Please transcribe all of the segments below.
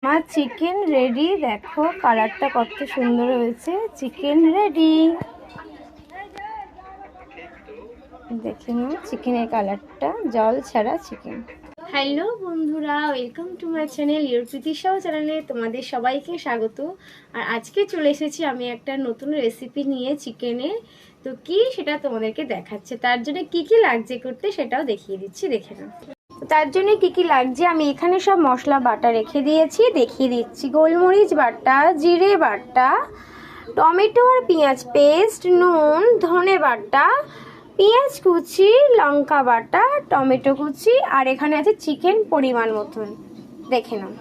আমার chicken ready. দেখো কালারটা কত সুন্দর হয়েছে। চিকেন রেডি, দেখে নাও চিকেনের কালারটা, জল ছাড়া চিকেন। হ্যালো বন্ধুরা, ওয়েলকাম টু মাই চ্যানেল ইউরপ্রীতিশাও চ্যানেলে তোমাদের সবাইকে স্বাগত। আর আজকে চলে এসেছি আমি একটা নতুন রেসিপি নিয়ে চিকেনের। তো কি সেটা তোমাদেরকে দেখাচ্ছে, তার জন্য কি কি লাগছে করতে সেটাও দেখিয়ে দিচ্ছি, দেখে নাও। তার জন্য কি কি লাগছে আমি এখানে সব মশলা বাটা রেখে দিয়েছি, দেখিয়ে দিচ্ছি। গোলমরিচ বাটা, জিরে বাটা, টমেটো আর পেঁয়াজ পেস্ট, নুন, ধনে বাটা, পেঁয়াজ কুচি, লঙ্কা বাটা, টমেটো কুচি, আর এখানে আছে চিকেন পরিমাণ মতন। দেখে নাও,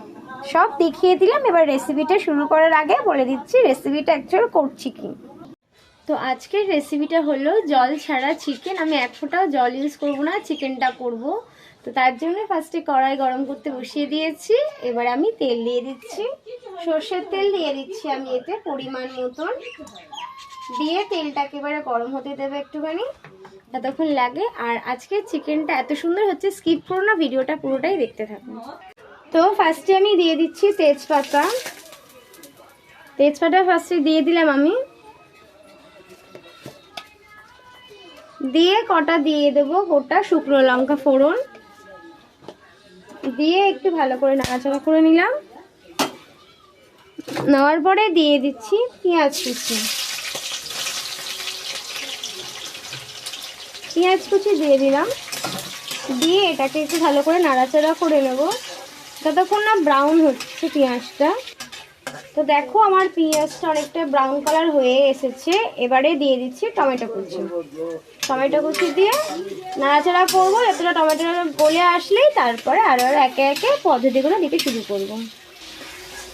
সব দেখিয়ে দিলাম। এবার রেসিপিটা শুরু করার আগে বলে দিচ্ছি রেসিপিটা অ্যাকচুয়াল করছি কি। তো আজকের রেসিপিটা হলো জল ছাড়া চিকেন। আমি এক ফোঁটাও জল ইউজ করবো না, চিকেনটা করব। তো তার জন্য ফার্স্টে কড়াই গরম করতে বসিয়ে দিয়েছি। এবার আমি তেল দিয়ে দিচ্ছি, সর্ষের তেল দিয়ে দিচ্ছি আমি এতে পরিমাণ মতন। দিয়ে তেলটাকে এবারে গরম হতে দেবে একটুখানি, ততক্ষণ লাগে। আর আজকের চিকেনটা এত সুন্দর হচ্ছে, স্কিপ করো না, ভিডিওটা পুরোটাই দেখতে থাকুন। তো ফার্স্টে আমি দিয়ে দিচ্ছি তেজপাতা। তেজপাতা ফার্স্টে দিয়ে দিলাম আমি, দিয়ে কটা দিয়ে দেবো গোটা শুকনো লঙ্কা ফোড়ন, দিয়ে একটু ভালো করে নাড়াচাড়া করে নিলাম। নেওয়ার পরে দিয়ে দিচ্ছি পেঁয়াজ কুচি। পেঁয়াজ কুচি দিয়ে দিলাম, দিয়ে এটাকে একটু ভালো করে নাড়াচাড়া করে নেব যতক্ষণ না ব্রাউন হচ্ছে পেঁয়াজটা। তো দেখো আমার পেঁয়াজটা অনেকটা ব্রাউন কালার হয়ে এসেছে। এবারে দিয়ে দিচ্ছি টমেটো কুচি। টমেটো কুচি দিয়ে নাড়াচাড়া করবো যতটা টমেটোটা গলে আসলেই তারপরে আরও একে একে পদ্ধতিগুলো দিতে শুরু করব।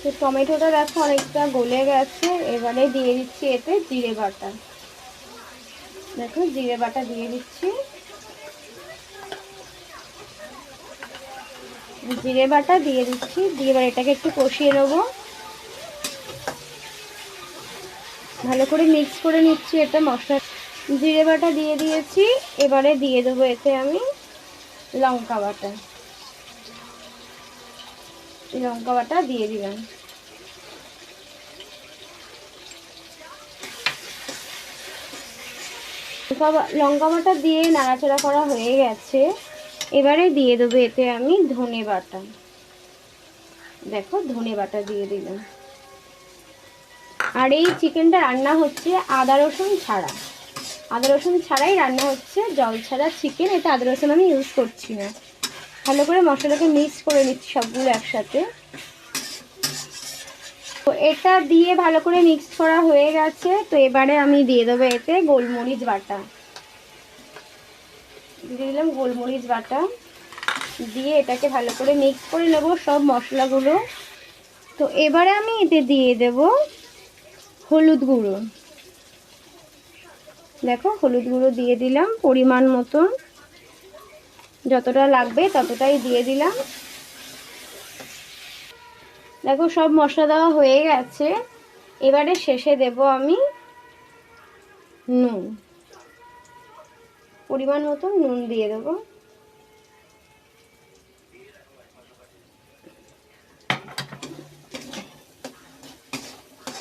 তো টমেটোটা দেখো অনেকটা গলে গেছে। এবারে দিয়ে দিচ্ছি এতে জিরে বাটা। দেখো জিরে বাটা দিয়ে দিচ্ছি, জিরে বাটা দিয়ে দিচ্ছি। দিয়ে এবার এটাকে একটু কষিয়ে নেবো, ভালো করে মিক্স করে নিচ্ছি এটা মশলা। জিরে বাটা দিয়ে দিয়েছি। এবারে দিয়ে দেবো এতে আমি লঙ্কা বাটা। লঙ্কা বাটা দিয়ে দিলাম। লঙ্কা বাটা দিয়ে নাড়াচাড়া করা হয়ে গেছে। এবারে দিয়ে দেবো এতে আমি ধনে বাটা। দেখো ধনে বাটা দিয়ে দিলাম। আর এই চিকেনটা রান্না হচ্ছে আদা রসুন ছাড়া, আদা রসুন ছাড়াই রান্না হচ্ছে, জল ছাড়া চিকেন। এটা আদা রসুন আমি ইউজ করছি না। ভালো করে মশলাটাকে মিক্স করে নিচ্ছি সবগুলো একসাথে। তো এটা দিয়ে ভালো করে মিক্স করা হয়ে গেছে। তো এবারে আমি দিয়ে দেবো এতে গোলমরিচ বাটা। দিয়ে দিলাম গোলমরিচ বাটা, দিয়ে এটাকে ভালো করে মিক্স করে নেব সব মশলাগুলো। তো এবারে আমি এতে দিয়ে দেব হলুদ গুঁড়ো। দেখো হলুদ গুঁড়ো দিয়ে দিলাম পরিমাণ মতন, যতটা লাগবে ততটাই দিয়ে দিলাম। দেখো সব মশলা দেওয়া হয়ে গেছে। এবারে শেষে দেব আমি নুন, পরিমাণ মতন নুন দিয়ে দেবো।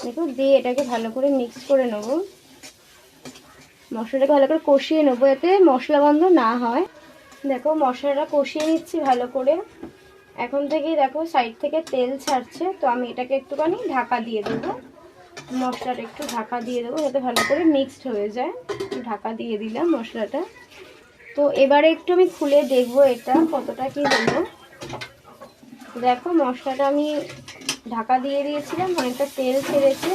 দেখো দিয়ে এটাকে ভালো করে মিক্স করে নেব, মশলাটাকে ভালো করে কষিয়ে নেবো যাতে মশলা গন্ধ না হয়। দেখো মশলাটা কষিয়ে নিচ্ছি ভালো করে। এখন থেকেই দেখো সাইড থেকে তেল ছাড়ছে। তো আমি এটাকে একটুখানি ঢাকা দিয়ে দেবো, মশলাটা একটু ঢাকা দিয়ে দেবো যাতে ভালো করে মিক্সড হয়ে যায়। ঢাকা দিয়ে দিলাম মশলাটা। তো এবারে একটু আমি খুলে দেখবো এটা কতটা কি হলো। দেখো মশলাটা আমি ঢাকা দিয়ে দিয়েছিলাম, অনেকটা তেল ছেড়েছে।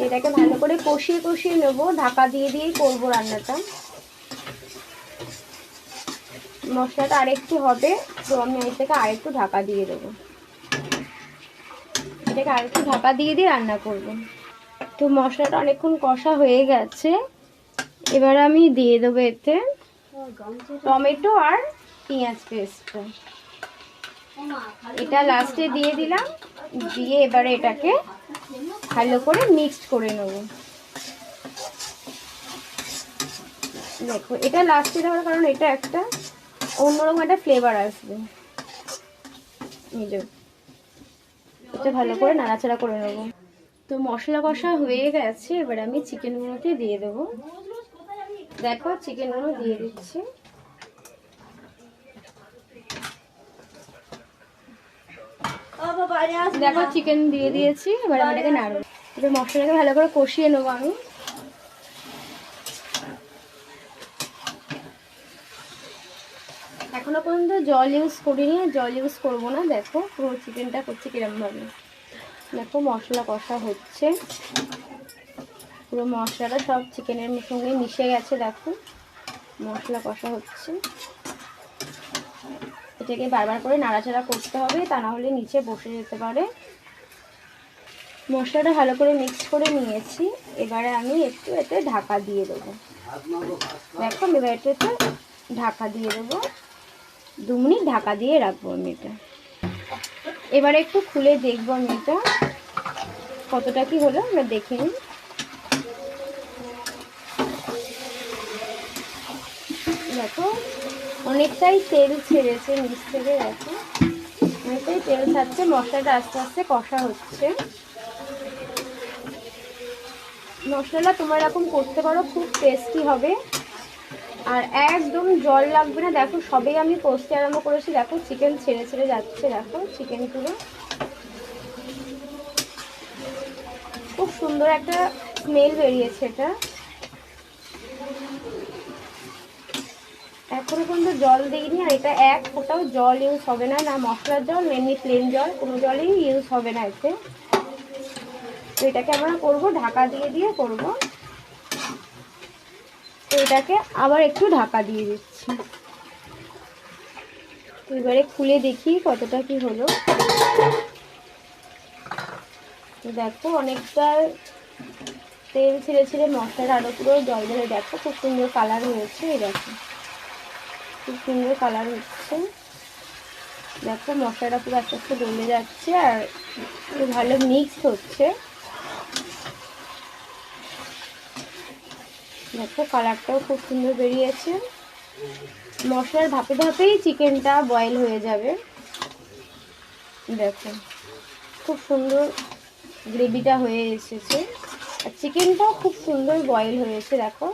এটাকে ভালো করে কষিয়ে কষিয়ে নেবো, ঢাকা দিয়ে দিয়েই করবো রান্নাটা। মশলাটা আরেকটু হবে, তো আমি এটাকে আরেকটু ঢাকা দিয়ে দেবো। এটাকে আরেকটু ঢাকা দিয়ে দিয়ে রান্না করব। তো মশলাটা অনেকক্ষণ কষা হয়ে গেছে। এবার আমি দিয়ে দেবো এতে টমেটো আর পেঁয়াজ পেস্টটা। এটা লাস্টে দিয়ে দিলাম, দিয়ে এবারে এটাকে ভালো করে মিক্সড করে নেব। দেখো এটা লাস্টে দেওয়ার কারণ এটা একটা অন্যরকম একটা ফ্লেভার আসবে। এই যে এটা ভালো করে নাড়াচাড়া করে নেব। তো মশলা কষা হয়ে গেছে, এবার আমি চিকেনগুলোকে দিয়ে দেবো। দেখো চিকেনগুলো দিয়ে দিচ্ছি। দেখো চিকেন দিয়ে দিয়েছি, এবার আমি এটাকে নাড়বো। এবার মশলাটাকে ভালো করে কষিয়ে নেবো আমি। এখনো পর্যন্ত জল ইউজ করিনি, জল ইউজ করবো না। দেখো পুরো চিকেনটা করছে কিরমভাবে। দেখো মশলা কষা হচ্ছে, পুরো মশলাটা সব চিকেনের সঙ্গে মিশে গেছে। দেখো মশলা কষা হচ্ছে, এটাকে বারবার করে নাড়াচাড়া করতে হবে, তা না হলে নিচে বসে যেতে পারে। মশলাটা ভালো করে মিক্স করে নিয়েছি, এবারে আমি একটু এতে ঢাকা দিয়ে দেবো। দেখো এবার এটাতে ঢাকা দিয়ে দেবো, 2 মিনিট ঢাকা দিয়ে রাখবো আমি এটা। এবারে একটু খুলে দেখবো আমি এটা কতটা কি হলো, আমরা দেখে নিই। দেখো অনেকটাই তেল ছেড়েছে নিচ থেকে, দেখো অনেকটাই তেল ছাড়ছে। মশলাটা আস্তে আস্তে কষা হচ্ছে। মশলাটা তোমরা এরকম করতে পারো, খুব টেস্টি হবে আর একদম জল লাগবে না। দেখো সবেই আমি কষতে আরম্ভ করেছি, দেখো চিকেন ছেড়ে ছেড়ে যাচ্ছে। দেখো চিকেন পুরো খুব সুন্দর একটা স্মেল বেরিয়েছে। এটা এখনো পর্যন্ত জল দিইনি, আর এটা এক ফোঁটাও জল ইউজ হবে না, না মশলার জল এমনি প্লেন জল, কোনো জলই ইউজ হবে না এতে। তো এটাকে আমরা করবো ঢাকা দিয়ে দিয়ে করবো। তো এটাকে আবার একটু ঢাকা দিয়ে দিচ্ছি। এবারে খুলে দেখি কতটা কি হলো। দেখো অনেকটা তেল ছেড়ে ছেড়ে মশলাটা আরো পুরো জল ধরে, দেখো খুব সুন্দর কালার হয়েছে। এই দেখো খুব সুন্দর কালার হচ্ছে। দেখো মশলাটা পুরো আস্তে আস্তে গলে যাচ্ছে আর খুব ভালো মিক্স হচ্ছে। দেখো কালারটাও খুব সুন্দর বেরিয়েছে। মশলার ধাপে ধাপেই চিকেনটা বয়েল হয়ে যাবে। দেখো খুব সুন্দর গ্রেভিটা হয়ে এসেছে আর চিকেনটাও খুব সুন্দর বয়েল হয়েছে। দেখো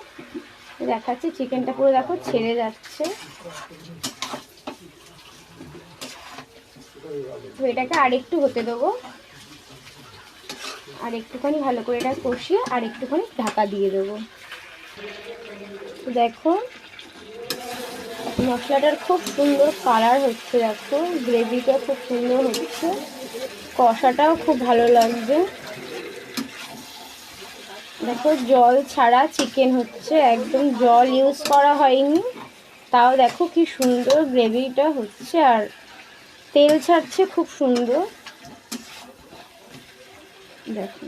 দেখাচ্ছি চিকেনটা পুরো দেখো ছেড়ে যাচ্ছে। তো এটাকে আরেকটু হতে দেবো, আর একটুখানি ভালো করে এটা কষিয়ে আর একটুখানি ঢাকা দিয়ে দেবো। দেখো মশলাটার খুব সুন্দর কালার হচ্ছে। দেখো গ্রেভিটা খুব সুন্দর হচ্ছে, কষাটাও খুব ভালো লাগছে। দেখো জল ছাড়া চিকেন হচ্ছে, একদম জল ইউজ করা হয়নি, তাও দেখো কি সুন্দর গ্রেভিটা হচ্ছে আর তেল ছাড়ছে খুব সুন্দর। দেখো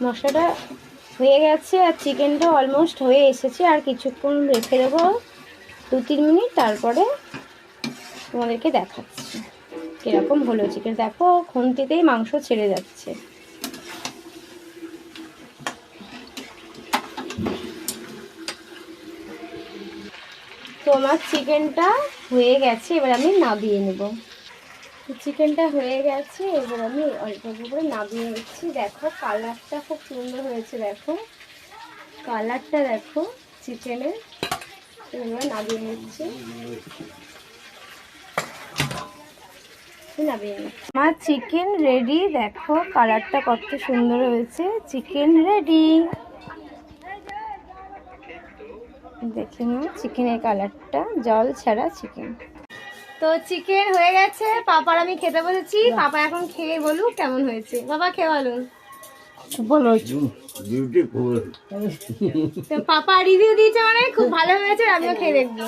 মশলাটা হয়ে গেছে আর চিকেনটা অলমোস্ট হয়ে এসেছে। আর কিছুক্ষণ রেখে দেবো 2-3 মিনিট, তারপরে তোমাদেরকে দেখাচ্ছি কিরকম হলো চিকেন। দেখো খুন্তিতেই মাংস ছেড়ে যাচ্ছে। তো আমার চিকেনটা হয়ে গেছে, এবার আমি নামিয়ে নেব। চিকেনটা হয়ে গেছে, এবার আমি অল্প অল্প করে নামিয়ে নিচ্ছি। দেখো কালারটা খুব সুন্দর হয়েছে, দেখো কালারটা দেখো চিকেনের। এবার নামিয়ে নিচ্ছি। আমার চিকেন রেডি। দেখো কালারটা কত সুন্দর হয়েছে, চিকেন রেডি। দেখে নাও চিকেনের কালারটা, জল ছাড়া চিকেন। তো চিকেন হয়ে গেছে, পাপার আমি খেতে বলেছি। পাপা এখন খেয়ে বলুক কেমন হয়েছে। বাবা খেয়ে বলুন। তো পাপা রিভিউ দিয়েছে মানে খুব ভালো হয়েছে, আমিও খেয়ে দেখবো।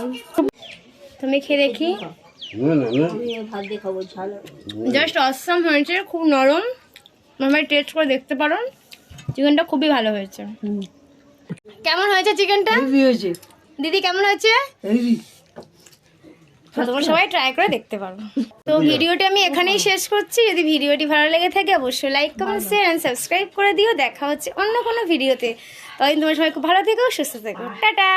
তুমি খেয়ে দেখি। জাস্ট অসাম হয়েছে, খুব নরম। আমার টেস্ট করে দেখতে পারো, চিকেনটা খুবই ভালো হয়েছে। কেমন হয়েছে চিকেনটা দিদি, কেমন হয়েছে? তোমরা সবাই ট্রাই করে দেখতে পারো। তো ভিডিওটি আমি এখানেই শেষ করছি। যদি ভিডিওটি ভালো লেগে থাকে অবশ্যই like comment share and subscribe করে দিও। দেখা হচ্ছে অন্য কোনো ভিডিওতে। ততদিন তোমরা সবাই খুব ভালো থেকো, সুস্থ থেকো, টাটা।